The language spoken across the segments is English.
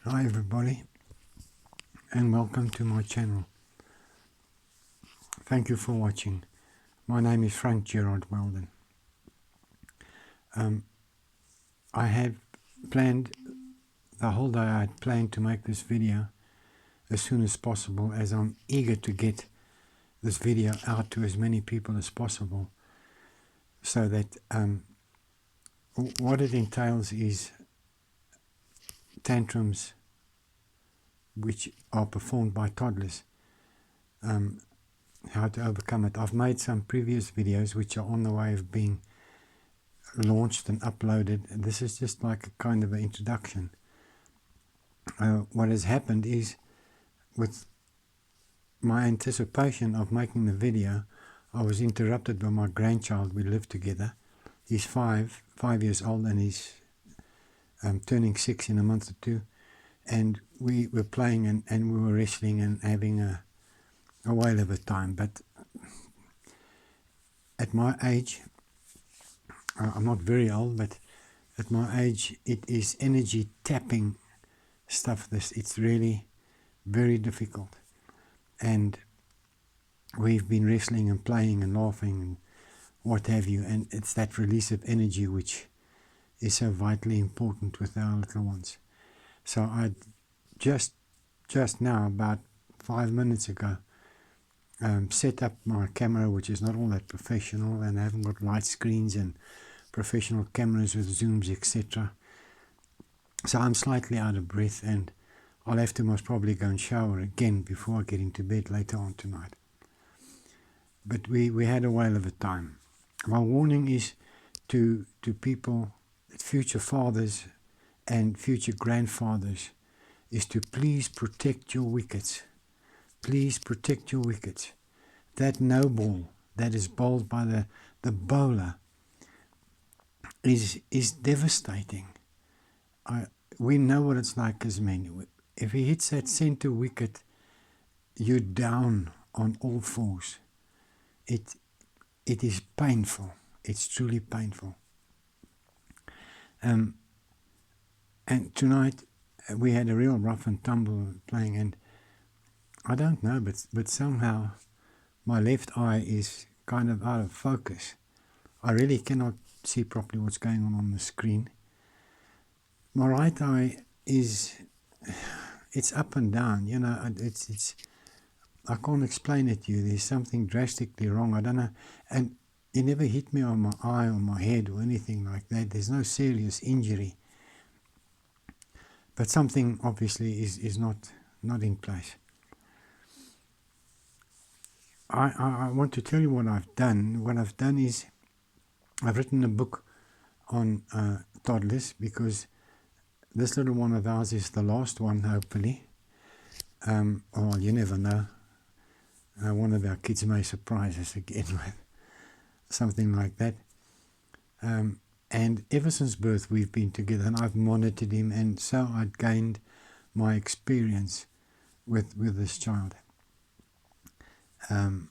Hi everybody, and welcome to my channel. Thank you for watching. My name is Frank Gerard Weldon. I have planned the whole day. I had planned to make this video as soon as possible, as I'm eager to get this video out to as many people as possible, so that what it entails is tantrums which are performed by toddlers, how to overcome it. I've made some previous videos which are on the way of being launched and uploaded. This is just like a kind of an introduction. What has happened is, with my anticipation of making the video, I was interrupted by my grandchild. We live together. He's five years old, and he's turning 6 in a month or two. And we were playing and we were wrestling and having a whale of a time. But at my age, I'm not very old, but at my age, it is energy tapping stuff. It's really very difficult. And we've been wrestling and playing and laughing and what have you. And it's that release of energy which is so vitally important with our little ones. So I just now, about 5 minutes ago, set up my camera, which is not all that professional, and I haven't got light screens and professional cameras with zooms, etc. So I'm slightly out of breath, and I'll have to most probably go and shower again before I get into bed later on tonight. But we had a whale of a time. My warning is to people, future fathers and future grandfathers, is to please protect your wickets. Please protect your wickets. That no ball that is bowled by the bowler is devastating. We know what it's like as men. If he hits that center wicket, you're down on all fours. It is painful. It's truly painful. And tonight we had a real rough and tumble playing, and I don't know, but somehow my left eye is kind of out of focus. I really cannot see properly what's going on the screen. My right eye it's up and down, you know. It's I can't explain it to you. There's something drastically wrong. I don't know. And it never hit me on my eye or my head or anything like that. There's no serious injury. But something obviously is not in place. I want to tell you what I've done. What I've done is I've written a book on toddlers, because this little one of ours is the last one, hopefully. Well, you never know. One of our kids may surprise us again with something like that. And ever since birth we've been together, and I've monitored him, and so I'd gained my experience with this child. So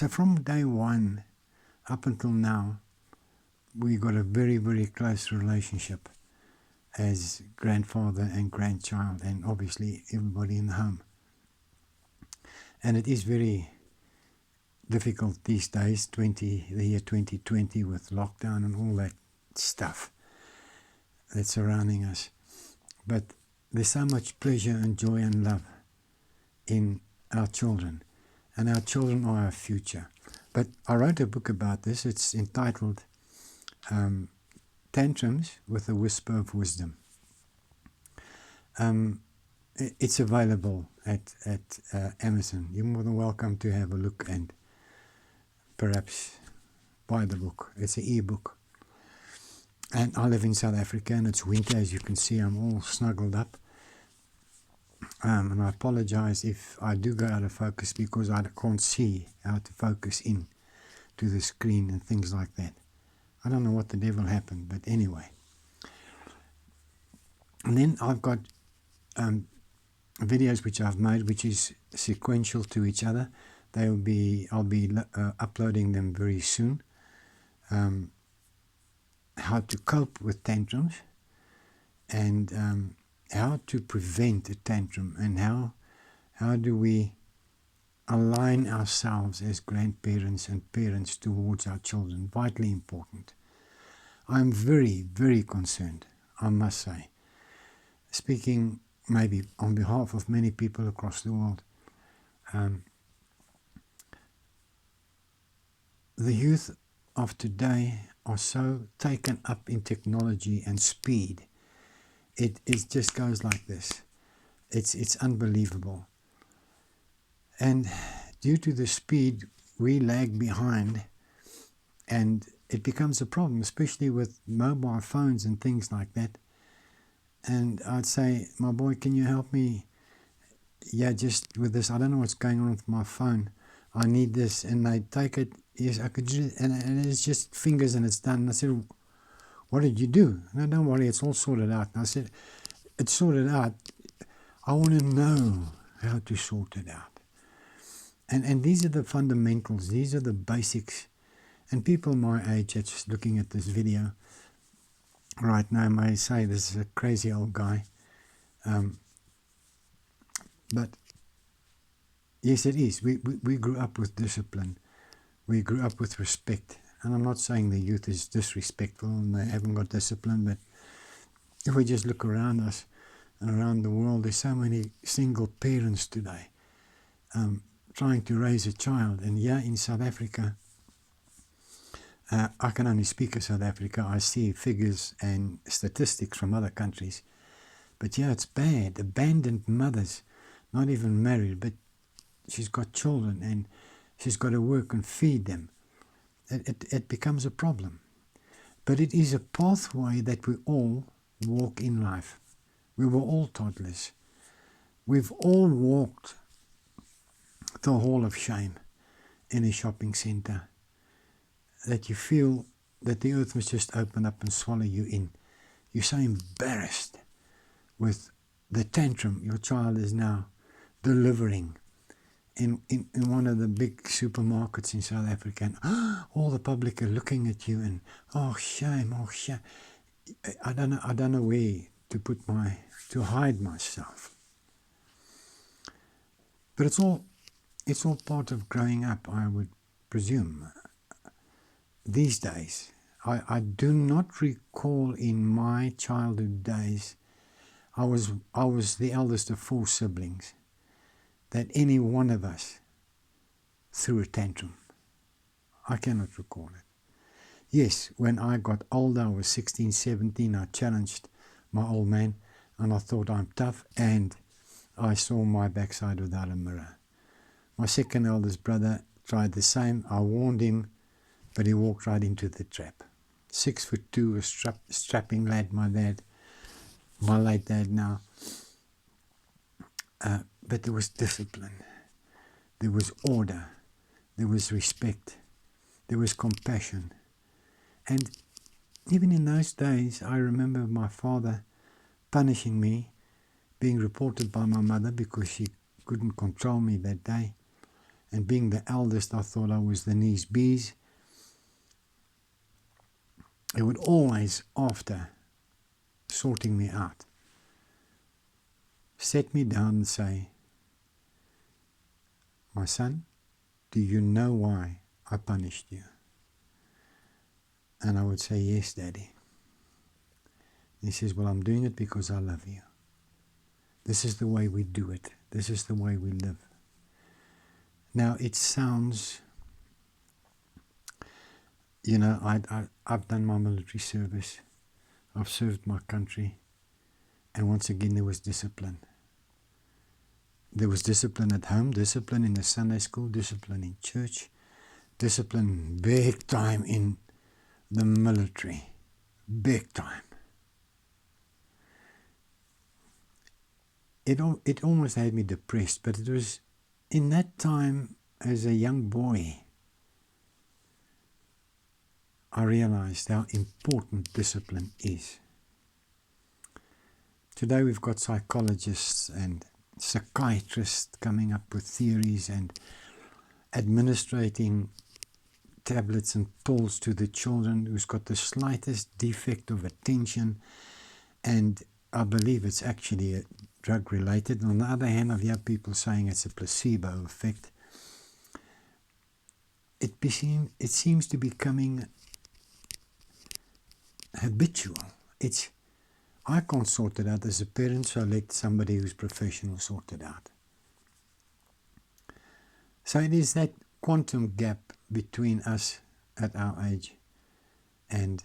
from day one up until now, we got a very, very close relationship as grandfather and grandchild, and obviously everybody in the home. And it is very difficult these days, the year 2020, with lockdown and all that stuff that's surrounding us. But there's so much pleasure and joy and love in our children, and our children are our future. But I wrote a book about this. It's entitled Tantrums with a Whisper of Wisdom. It's available at Amazon. You're more than welcome to have a look and perhaps buy the book. It's an e-book. And I live in South Africa, and it's winter. As you can see, I'm all snuggled up. And I apologize if I do go out of focus, because I can't see how to focus in to the screen and things like that. I don't know what the devil happened, but anyway. And then I've got videos which I've made, which is sequential to each other. I'll be uploading them very soon. How to cope with tantrums, and how to prevent a tantrum, and how do we align ourselves as grandparents and parents towards our children. Vitally important. I'm very, very concerned, I must say, speaking maybe on behalf of many people across the world. The youth of today are so taken up in technology and speed. It just goes like this. It's unbelievable. And due to the speed, we lag behind, and it becomes a problem, especially with mobile phones and things like that. And I'd say, my boy, can you help me? Yeah, just with this, I don't know what's going on with my phone. I need this. And they take it. Yes, I could do it. And it's just fingers and it's done. And I said, what did you do? No, don't worry, it's all sorted out. And I said, it's sorted out. I want to know how to sort it out. And these are the fundamentals. These are the basics. And people my age that's looking at this video right now may say this is a crazy old guy. But yes, it is. We grew up with discipline. We grew up with respect. And I'm not saying the youth is disrespectful and they haven't got discipline, but if we just look around us and around the world, there's so many single parents today trying to raise a child. And yeah, in South Africa, I can only speak of South Africa. I see figures and statistics from other countries. But yeah, it's bad. Abandoned mothers, not even married, but she's got children and she's got to work and feed them. It becomes a problem. But it is a pathway that we all walk in life. We were all toddlers. We've all walked the hall of shame in a shopping center, that you feel that the earth must just open up and swallow you in. You're so embarrassed with the tantrum your child is now delivering in one of the big supermarkets in South Africa, and all the public are looking at you and oh shame. I don't know where to hide myself. But it's all part of growing up, I would presume. These days, I do not recall in my childhood days, I was the eldest of 4 siblings, that any one of us threw a tantrum. I cannot recall it. Yes, when I got older, I was 16, 17, I challenged my old man and I thought I'm tough, and I saw my backside without a mirror. My second eldest brother tried the same. I warned him, but he walked right into the trap. 6'2", a strapping lad, my late dad now. But there was discipline, there was order, there was respect, there was compassion. And even in those days, I remember my father punishing me, being reported by my mother because she couldn't control me that day. And being the eldest, I thought I was the knees bees. He would always, after sorting me out, set me down and say, my son, do you know why I punished you? And I would say, yes, Daddy. He says, well, I'm doing it because I love you. This is the way we do it. This is the way we live. Now, it sounds, I've done my military service. I've served my country. And once again, there was discipline. There was discipline at home, discipline in the Sunday school, discipline in church, discipline big time in the military. Big time. It almost had me depressed, but it was in that time as a young boy, I realized how important discipline is. Today we've got psychologists and psychiatrists coming up with theories and administrating tablets and pills to the children who's got the slightest defect of attention, and I believe it's actually drug related. On the other hand, I've heard people saying it's a placebo effect. It seems to be becoming habitual. I can't sort it out as a parent, so I let somebody who's professional sort it out. So it is that quantum gap between us at our age and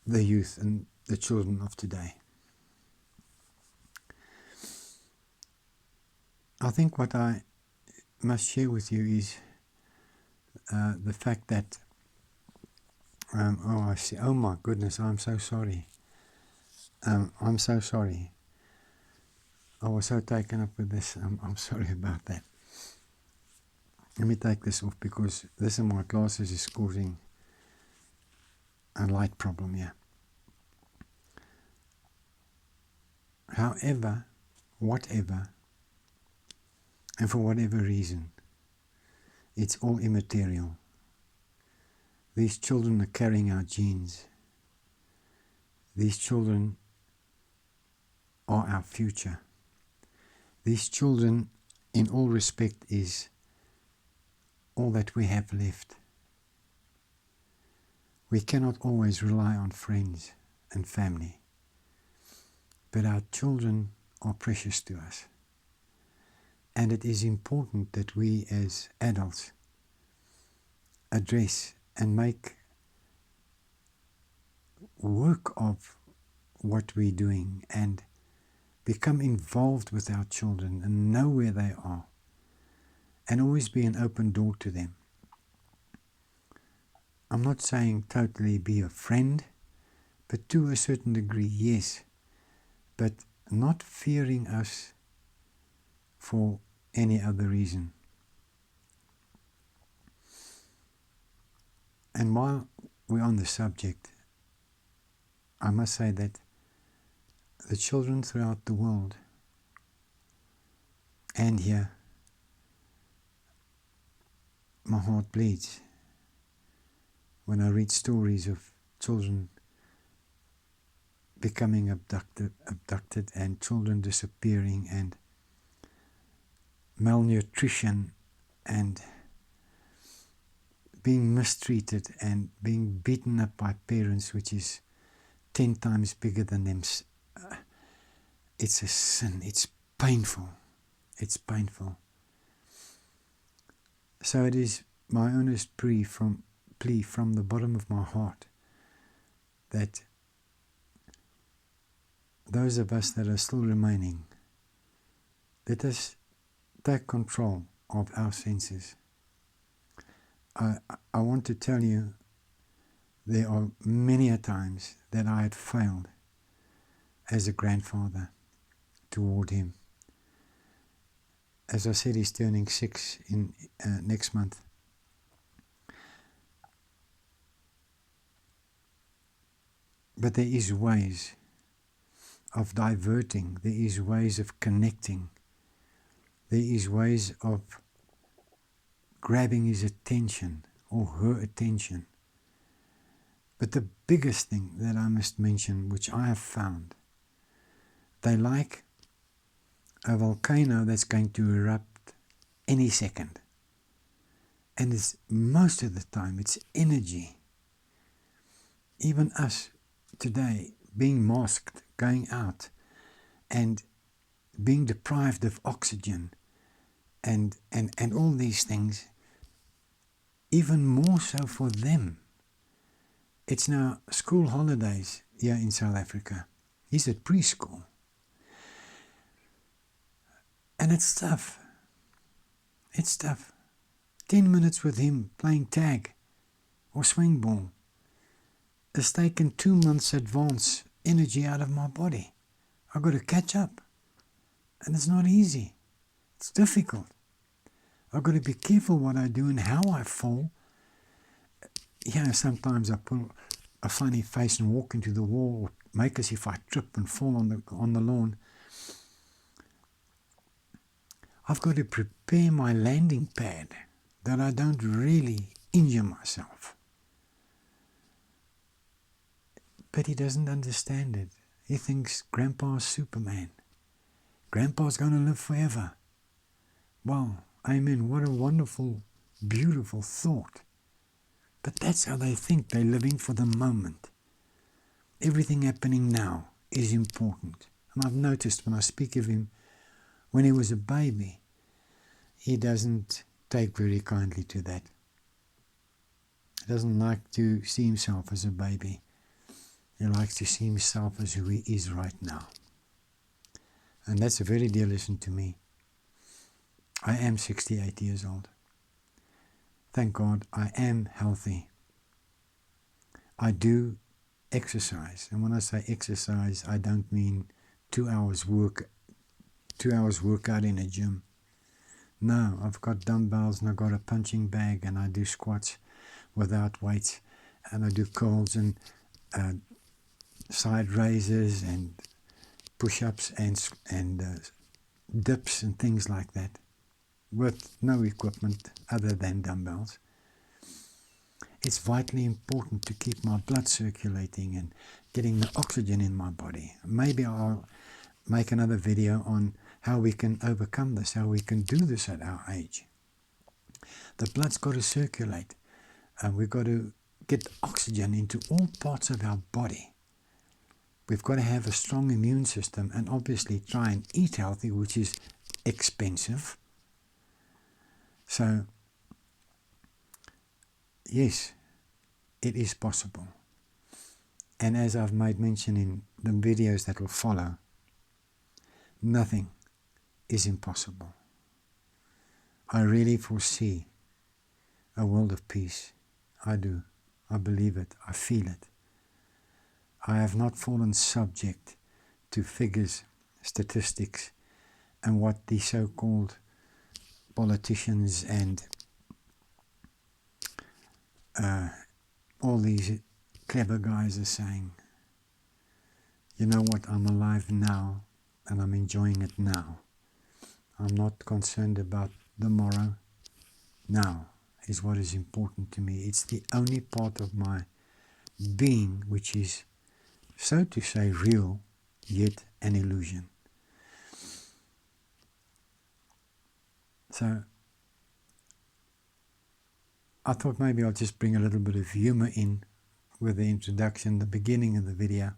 the youth and the children of today. I think what I must share with you is the fact that I see. Oh my goodness, I'm so sorry. I'm so sorry. I was so taken up with this. I'm sorry about that. Let me take this off because this in my glasses is causing a light problem here. However, whatever, and for whatever reason, it's all immaterial. These children are carrying our genes. These children are our future. These children, in all respect, is all that we have left. We cannot always rely on friends and family, but our children are precious to us. And it is important that we as adults address and make work of what we're doing and become involved with our children and know where they are and always be an open door to them. I'm not saying totally be a friend, but to a certain degree, yes, but not fearing us for any other reason. And while we're on the subject, I must say that the children throughout the world and here, my heart bleeds when I read stories of children becoming abducted and children disappearing and malnutrition and being mistreated and being beaten up by parents, which is 10 times bigger than them. It's a sin. It's painful. It's painful. So it is my earnest plea from the bottom of my heart that those of us that are still remaining, let us take control of our senses. I want to tell you, there are many a times that I had failed as a grandfather toward him. As I said, he's turning 6 in next month. But there is ways of diverting. There is ways of connecting. There is ways of grabbing his attention or her attention. But the biggest thing that I must mention, which I have found, they like a volcano that's going to erupt any second. And it's most of the time it's energy. Even us today being masked, going out and being deprived of oxygen and all these things, even more so for them. It's now school holidays here in South Africa. He's at preschool. And it's tough. It's tough. 10 minutes with him playing tag or swing ball has taken 2 months advance energy out of my body. I've got to catch up. And it's not easy. It's difficult. I've got to be careful what I do and how I fall. Sometimes I pull a funny face and walk into the wall or make as if I trip and fall on the lawn. I've got to prepare my landing pad that I don't really injure myself. But he doesn't understand it. He thinks Grandpa's Superman. Grandpa's going to live forever. Wow, amen. What a wonderful, beautiful thought. But that's how they think. They're living for the moment. Everything happening now is important. And I've noticed when I speak of him, when he was a baby, he doesn't take very kindly to that. He doesn't like to see himself as a baby. He likes to see himself as who he is right now. And that's a very dear lesson to me. I am 68 years old. Thank God I am healthy. I do exercise. And when I say exercise, I don't mean 2 hours workout in a gym. No, I've got dumbbells and I've got a punching bag and I do squats without weights and I do curls and side raises and push-ups and dips and things like that with no equipment other than dumbbells. It's vitally important to keep my blood circulating and getting the oxygen in my body. Maybe I'll make another video on how we can overcome this, how we can do this at our age. The blood's got to circulate. We've got to get oxygen into all parts of our body. We've got to have a strong immune system and obviously try and eat healthy, which is expensive. So, yes, it is possible. And as I've made mention in the videos that will follow, nothing is impossible. I really foresee a world of peace. I do. I believe it. I feel it. I have not fallen subject to figures, statistics, and what the so-called politicians and all these clever guys are saying. You know what? I'm alive now and I'm enjoying it now. I'm not concerned about the morrow. Now is what is important to me. It's the only part of my being which is, so to say, real, yet an illusion. So I thought maybe I'll just bring a little bit of humor in with the introduction, the beginning of the video,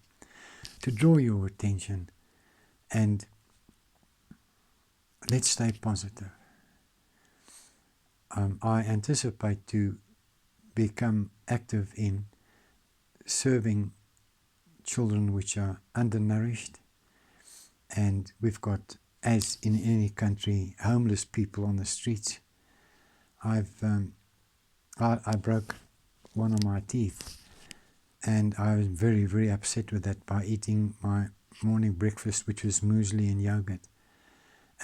to draw your attention, and let's stay positive. I anticipate to become active in serving children which are undernourished, and we've got, as in any country, homeless people on the streets. I broke one of my teeth, and I was very, very upset with that by eating my morning breakfast, which was muesli and yogurt.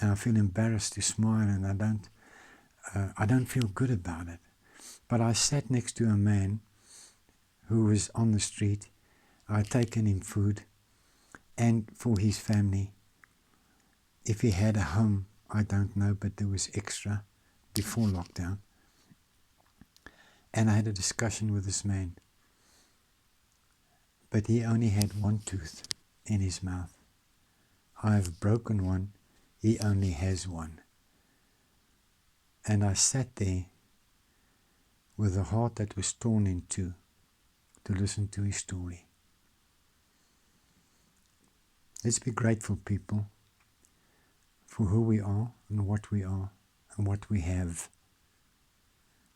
And I feel embarrassed to smile, and I don't feel good about it. But I sat next to a man who was on the street. I'd taken him food, and for his family. If he had a home, I don't know, but there was extra before lockdown. And I had a discussion with this man. But he only had one tooth in his mouth. I have broken one. He only has one. And I sat there with a heart that was torn in two to listen to his story. Let's be grateful, people, for who we are and what we are and what we have.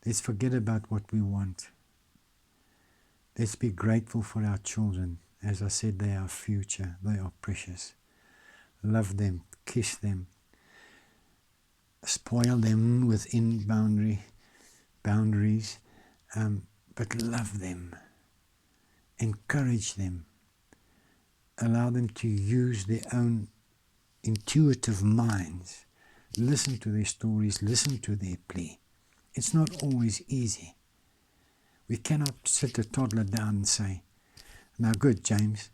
Let's forget about what we want. Let's be grateful for our children. As I said, they are our future. They are precious. Love them, kiss them, spoil them within boundaries, but love them, encourage them, allow them to use their own intuitive minds, listen to their stories, listen to their plea. It's not always easy. We cannot sit a toddler down and say, "Now good, James,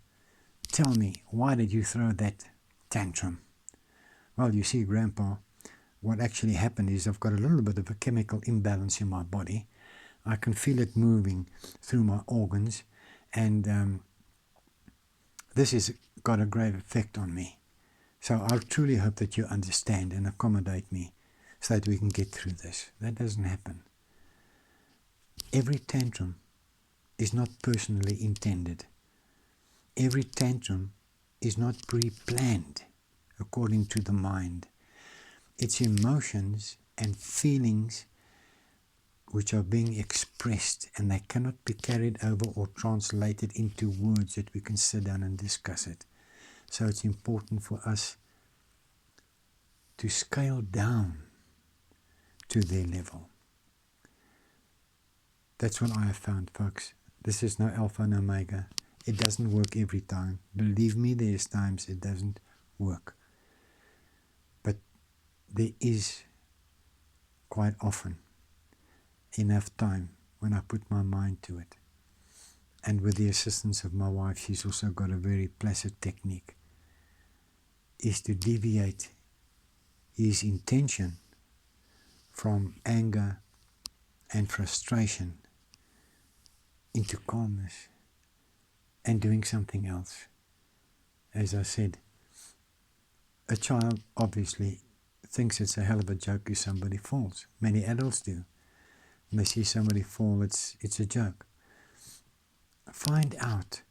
tell me, why did you throw that tantrum?" Well, you see, Grandpa, what actually happened is I've got a little bit of a chemical imbalance in my body. I can feel it moving through my organs, and this has got a great effect on me. So I truly hope that you understand and accommodate me so that we can get through this. That doesn't happen. Every tantrum is not personally intended. Every tantrum is not pre-planned according to the mind. It's emotions and feelings which are being expressed, and they cannot be carried over or translated into words that we can sit down and discuss it. So it's important for us to scale down to their level. That's what I have found, folks. This is no alpha and omega. It doesn't work every time. Believe me, there's times it doesn't work. But there is quite often enough time when I put my mind to it. And with the assistance of my wife, she's also got a very placid technique, is to deviate his intention from anger and frustration into calmness and doing something else. As I said, a child obviously thinks it's a hell of a joke if somebody falls. Many adults do. When they see somebody fall, it's a joke. Find out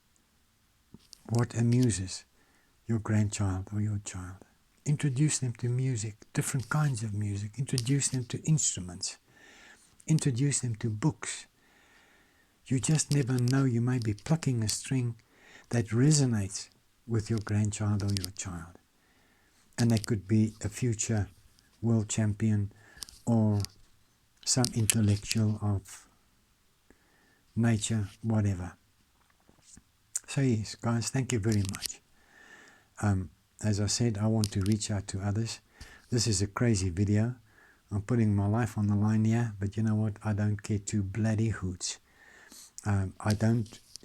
what amuses your grandchild or your child. Introduce them to music, different kinds of music. Introduce them to instruments. Introduce them to books. You just never know. You may be plucking a string that resonates with your grandchild or your child. And they could be a future world champion or some intellectual of nature, whatever. So yes, guys, thank you very much. As I said, I want to reach out to others. This is a crazy video. I'm putting my life on the line here, but you know what? I don't care two bloody hoots.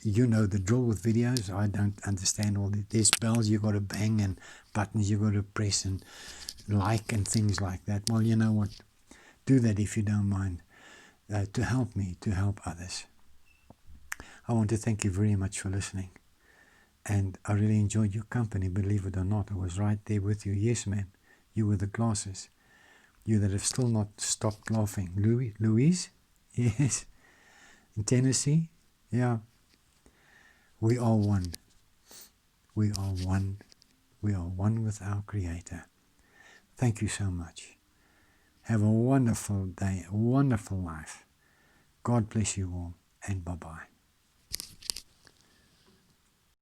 You know the drill with videos. I don't understand all the, there's bells you got to bang and buttons you got to press and like and things like that. Well, you know what? Do that if you don't mind, to help me, to help others. I want to thank you very much for listening. And I really enjoyed your company, believe it or not. I was right there with you. Yes, man. You with the glasses. You that have still not stopped laughing. Louise? Yes. In Tennessee? Yeah. We are one. We are one. We are one with our Creator. Thank you so much. Have a wonderful day, a wonderful life. God bless you all, and bye-bye.